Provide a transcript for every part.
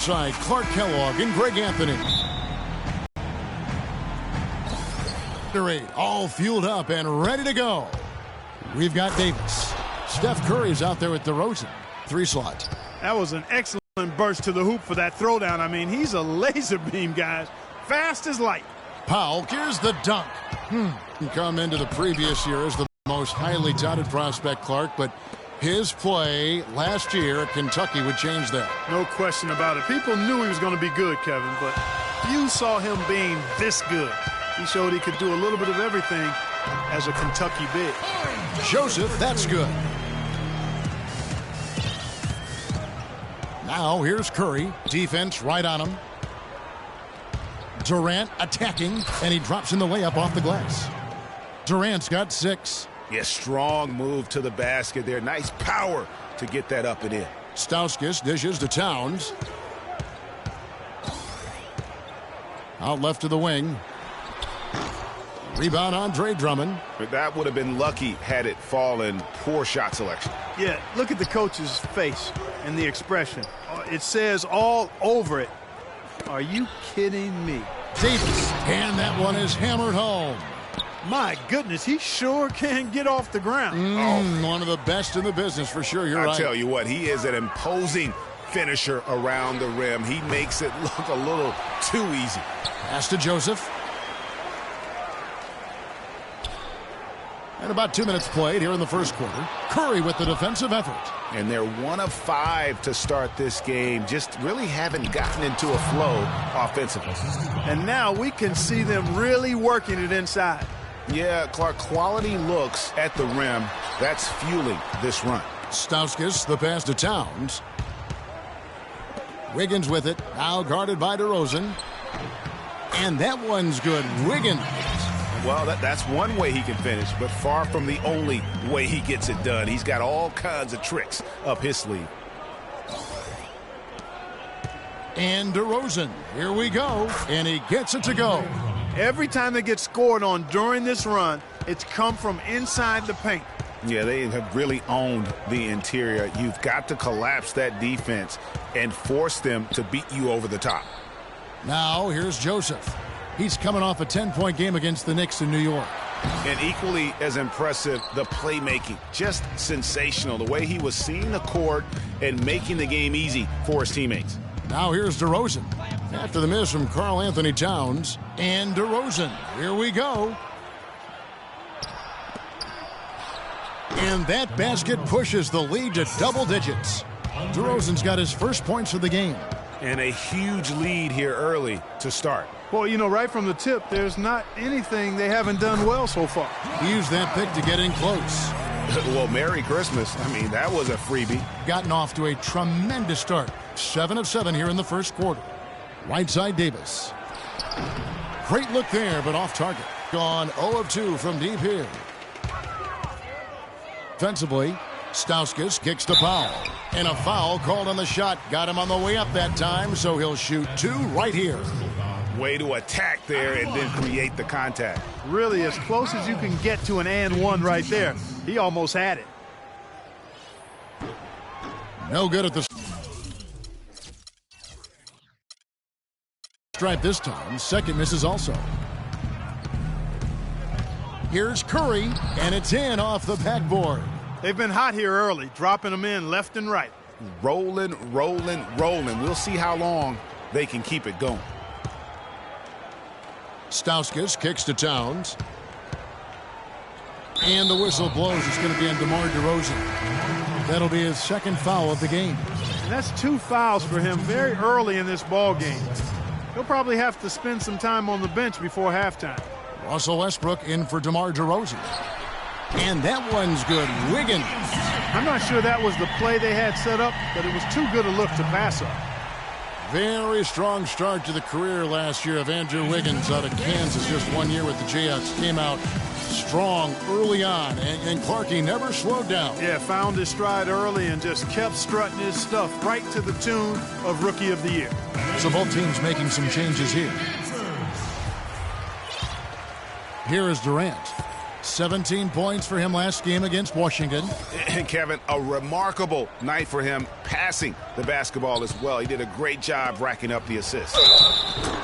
Side, Clark Kellogg and Greg Anthony. All fueled up and ready to go. We've got Davis. Steph Curry's out there with DeRozan. 3 slot. That was an excellent burst to the hoop for that throwdown. I mean, he's a laser beam, guys. Fast as light. Powell, here's the dunk. Come into the previous year as the most highly touted prospect, Clark, but his play last year at Kentucky would change that. No question about it. People knew he was going to be good, Kevin, but few saw him being this good. He showed he could do a little bit of everything as a Kentucky big. Joseph, that's good. Now here's Curry. Defense right on him. Durant attacking, and he drops in the layup off the glass. Durant's got 6. Yeah, strong move to the basket there. Nice power to get that up and in. Stauskas dishes to Towns. Out left to the wing. Rebound, Andre Drummond. But that would have been lucky had it fallen. Poor shot selection. Yeah, look at the coach's face and the expression. It says all over it. Are you kidding me? Davis, and that one is hammered home. My goodness, he sure can get off the ground. One of the best in the business for sure. You're right. I tell you what, he is an imposing finisher around the rim. He makes it look a little too easy. Pass to Joseph. And about 2 minutes played here in the first quarter. Curry with the defensive effort. And they're 1 of 5 to start this game. Just really haven't gotten into a flow offensively. And now we can see them really working it inside. Yeah, Clark, quality looks at the rim. That's fueling this run. Stauskas, the pass to Towns. Wiggins with it. Now guarded by DeRozan. And that one's good. Wiggins. Well, that's one way he can finish, but far from the only way he gets it done. He's got all kinds of tricks up his sleeve. And DeRozan, here we go, and he gets it to go. Every time they get scored on during this run, it's come from inside the paint. Yeah, they have really owned the interior. You've got to collapse that defense and force them to beat you over the top. Now, here's Joseph. He's coming off a 10-point game against the Knicks in New York. And equally as impressive, the playmaking. Just sensational. The way he was seeing the court and making the game easy for his teammates. Now here's DeRozan. After the miss from Karl Anthony Towns. And DeRozan. Here we go. And that basket pushes the lead to double digits. DeRozan's got his first points of the game. And a huge lead here early to start. Well, you know, right from the tip, there's not anything they haven't done well so far. He used that pick to get in close. Well, Merry Christmas. I mean, that was a freebie. Gotten off to a tremendous start. 7 of 7 here in the first quarter. Right side Davis. Great look there, but off target. Gone 0 of 2 from deep here. Defensively, Stauskas kicks to Powell. And a foul called on the shot. Got him on the way up that time, so he'll shoot 2 right here. Way to attack there and then create the contact. Really as close as you can get to an and one right there. He almost had it. No good at the stripe this time. Second misses also. Here's Curry, and it's in off the backboard. They've been hot here early, dropping them in left and right. Rolling, rolling, rolling. We'll see how long they can keep it going. Stauskas kicks to Towns. And the whistle blows. It's going to be on DeMar DeRozan. That'll be his second foul of the game. And that's 2 fouls for him very early in this ball game. He'll probably have to spend some time on the bench before halftime. Russell Westbrook in for DeMar DeRozan. And that one's good. Wiggins. I'm not sure that was the play they had set up, but it was too good a look to pass up. Very strong start to the career last year of Andrew Wiggins out of Kansas. Just 1 year with the Jayhawks. Came out strong early on, and Clarkie never slowed down. Yeah, found his stride early and just kept strutting his stuff right to the tune of Rookie of the Year. So both teams making some changes here. Here is Durant. 17 points for him last game against Washington. And Kevin, a remarkable night for him. passing the basketball as well. He did a great job racking up the assists.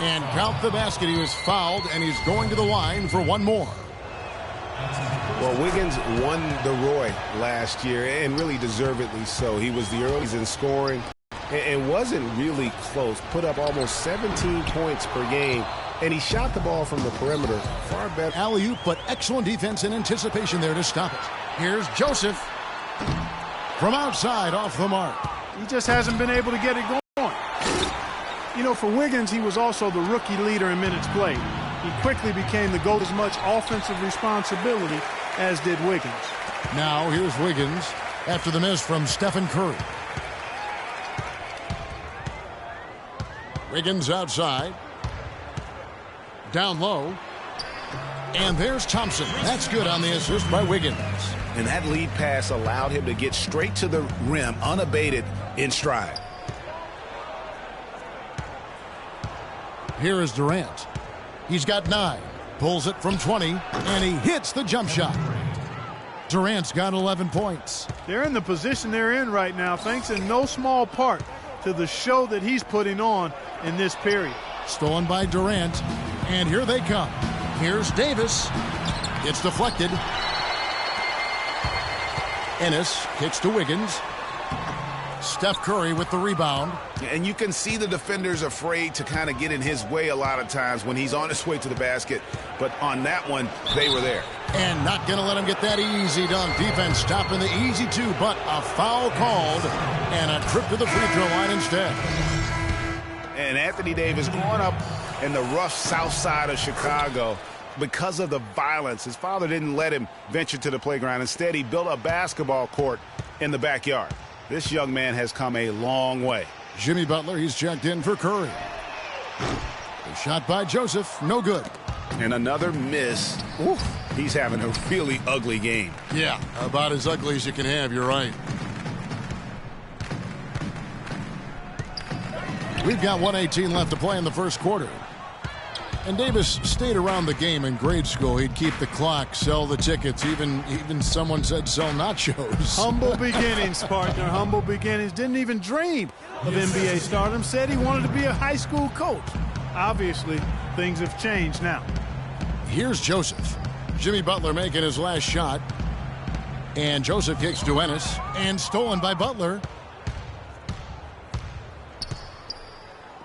And count the basket. He was fouled, and he's going to the line for one more. Well, Wiggins won the Roy last year, and really deservedly so. He was the earliest in scoring and wasn't really close. Put up almost 17 points per game, and he shot the ball from the perimeter far better. Alley-oop, but excellent defense and anticipation there to stop it. Here's Joseph from outside off the mark. He just hasn't been able to get it going. You know, for Wiggins, he was also the rookie leader in minutes played. He quickly became the GOAT, as much offensive responsibility as did Wiggins. Now here's Wiggins after the miss from Stephen Curry. Wiggins outside. Down low. And there's Thompson. That's good on the assist by Wiggins. And that lead pass allowed him to get straight to the rim unabated in stride. Here is Durant. He's got 9. Pulls it from 20, and he hits the jump shot. Durant's got 11 points. They're in the position they're in right now, thanks in no small part to the show that he's putting on in this period. Stolen by Durant, and here they come. Here's Davis. It's deflected. Ennis kicks to Wiggins. Steph Curry with the rebound. And you can see the defenders afraid to kind of get in his way a lot of times when he's on his way to the basket. But on that one, they were there. And not going to let him get that easy dunk. Defense stopping the easy two, but a foul called and a trip to the free throw line instead. And Anthony Davis growing up in the rough south side of Chicago, because of the violence, his father didn't let him venture to the playground. Instead, he built a basketball court in the backyard. This young man has come a long way. Jimmy Butler, he's checked in for Curry. The shot by Joseph, no good. And another miss. Oof, he's having a really ugly game. Yeah, about as ugly as you can have, you're right. We've got 1:18 left to play in the first quarter. And Davis stayed around the game in grade school. He'd keep the clock, sell the tickets, even someone said sell nachos. Humble beginnings, partner, humble beginnings. Didn't even dream of NBA stardom. Said he wanted to be a high school coach. Obviously, things have changed now. Here's Joseph. Jimmy Butler making his last shot. And Joseph kicks to Ennis. And stolen by Butler.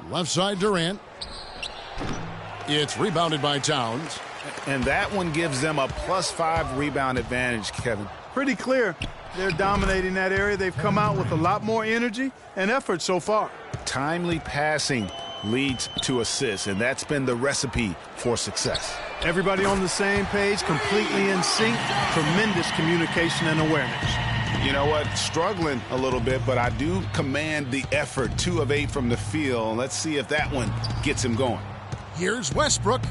Left side Durant. It's rebounded by Towns. And that one gives them a +5 rebound advantage, Kevin. Pretty clear. They're dominating that area. They've come out with a lot more energy and effort so far. Timely passing leads to assists, and that's been the recipe for success. Everybody on the same page, completely in sync. Tremendous communication and awareness. You know what? Struggling a little bit, but I do command the effort. 2 of 8 from the field. Let's see if that one gets him going. Here's Westbrook.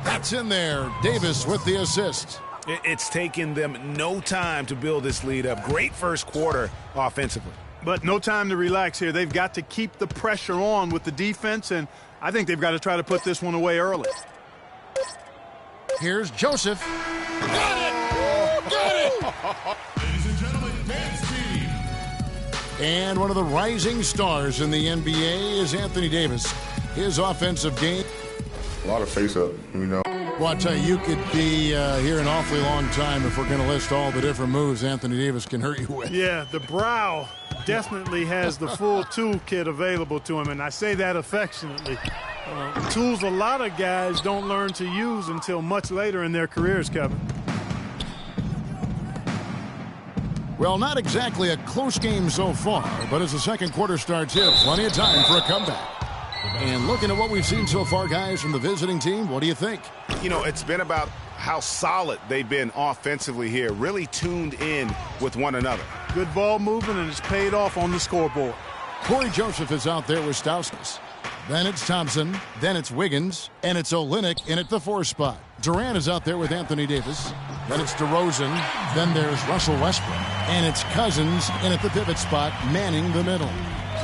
That's in there. Davis with the assist. It's taken them no time to build this lead up. Great first quarter offensively. But no time to relax here. They've got to keep the pressure on with the defense, and I think they've got to try to put this one away early. Here's Joseph. Got it! Got it! Ladies and gentlemen, dance team. And one of the rising stars in the NBA is Anthony Davis. His offensive game. A lot of face-up, you know. Well, I tell you, you could be here an awfully long time if we're going to list all the different moves Anthony Davis can hurt you with. Yeah, the brow definitely has the full toolkit available to him, and I say that affectionately. Tools a lot of guys don't learn to use until much later in their careers, Kevin. Well, not exactly a close game so far, but as the second quarter starts here, plenty of time for a comeback. And looking at what we've seen so far, guys, from the visiting team, what do you think? You know, it's been about how solid they've been offensively here, really tuned in with one another. Good ball movement, and it's paid off on the scoreboard. Corey Joseph is out there with Stauskas. Then it's Thompson. Then it's Wiggins. And it's Olynyk in at the 4 spot. Durant is out there with Anthony Davis. Then it's DeRozan. Then there's Russell Westbrook. And it's Cousins in at the pivot spot, manning the middle.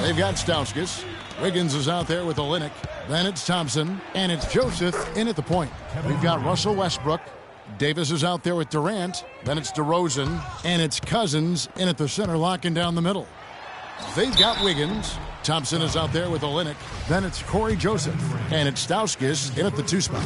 They've got Stauskas. Wiggins is out there with Olynyk. Then it's Thompson. And it's Joseph in at the point. We've got Russell Westbrook. Davis is out there with Durant. Then it's DeRozan. And it's Cousins in at the center, locking down the middle. They've got Wiggins. Thompson is out there with Olynyk. Then it's Corey Joseph. And it's Stauskas in at the 2 spot.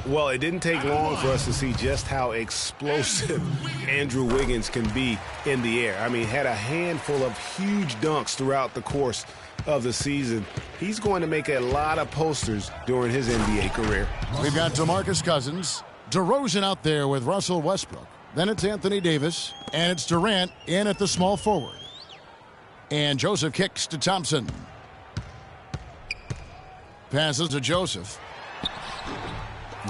Well, it didn't take long for us to see just how explosive Andrew Wiggins can be in the air. I mean, had a handful of huge dunks throughout the course of the season. He's going to make a lot of posters during his NBA career. We've got DeMarcus Cousins. DeRozan out there with Russell Westbrook. Then it's Anthony Davis. And it's Durant in at the small forward. And Joseph kicks to Thompson. Passes to Joseph.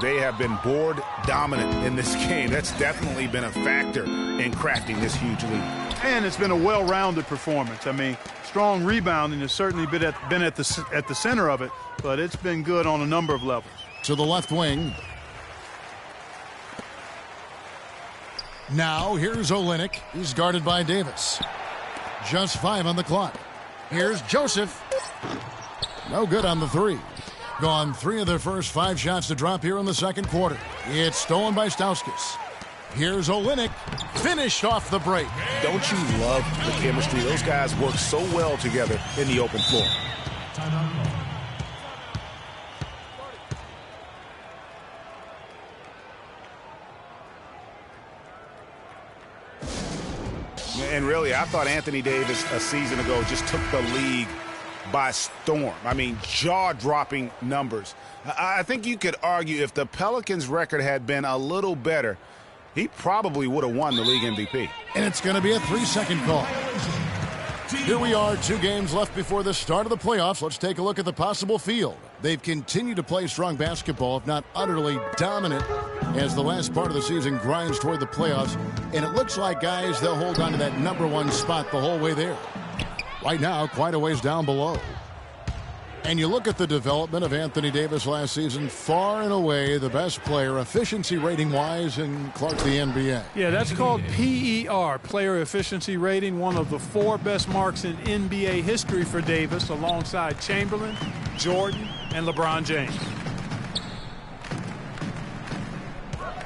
They have been board dominant in this game. That's definitely been a factor in crafting this huge lead. And it's been a well-rounded performance. I mean, strong rebounding has certainly been at the center of it, but it's been good on a number of levels. To the left wing. Now here's Olynyk. He's guarded by Davis. Just 5 on the clock. Here's Joseph. No good on the 3. Gone 3 of their first 5 shots to drop here in the second quarter. It's stolen by Stauskas. Here's Olynyk. Finished off the break. Don't you love the chemistry? Those guys work so well together in the open floor. And really, I thought Anthony Davis a season ago just took the league by storm. I mean, jaw-dropping numbers. I think you could argue if the Pelicans' record had been a little better, he probably would have won the league MVP. And it's going to be a 3-second call. Here we are, 2 games left before the start of the playoffs. Let's take a look at the possible field. They've continued to play strong basketball, if not utterly dominant, as the last part of the season grinds toward the playoffs. And it looks like, guys, they'll hold on to that #1 spot the whole way there. Right now, quite a ways down below. And you look at the development of Anthony Davis last season, far and away the best player, efficiency rating-wise, in Clark, the NBA. Yeah, that's called PER, player efficiency rating, one of the 4 best marks in NBA history for Davis, alongside Chamberlain, Jordan, and LeBron James.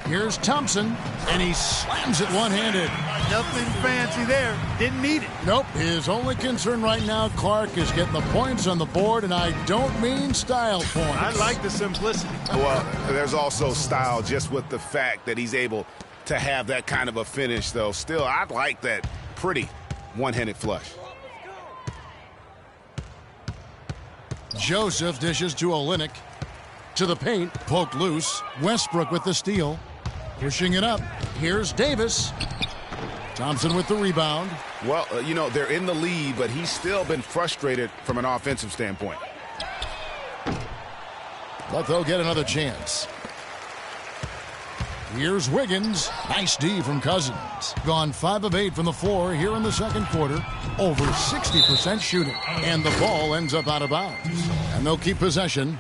Here's Thompson, and he slams it one-handed. Nothing fancy there. Didn't need it. Nope. His only concern right now, Clark, is getting the points on the board, and I don't mean style points. I like the simplicity. Well, there's also style just with the fact that he's able to have that kind of a finish, though. Still, I like that pretty one-handed flush. Joseph dishes to Olynyk. To the paint, poked loose. Westbrook with the steal. Pushing it up. Here's Davis. Thompson with the rebound. Well, you know, they're in the lead, but he's still been frustrated from an offensive standpoint. But they'll get another chance. Here's Wiggins. Nice D from Cousins. Gone 5 of 8 from the floor here in the second quarter. Over 60% shooting. And the ball ends up out of bounds. And they'll keep possession.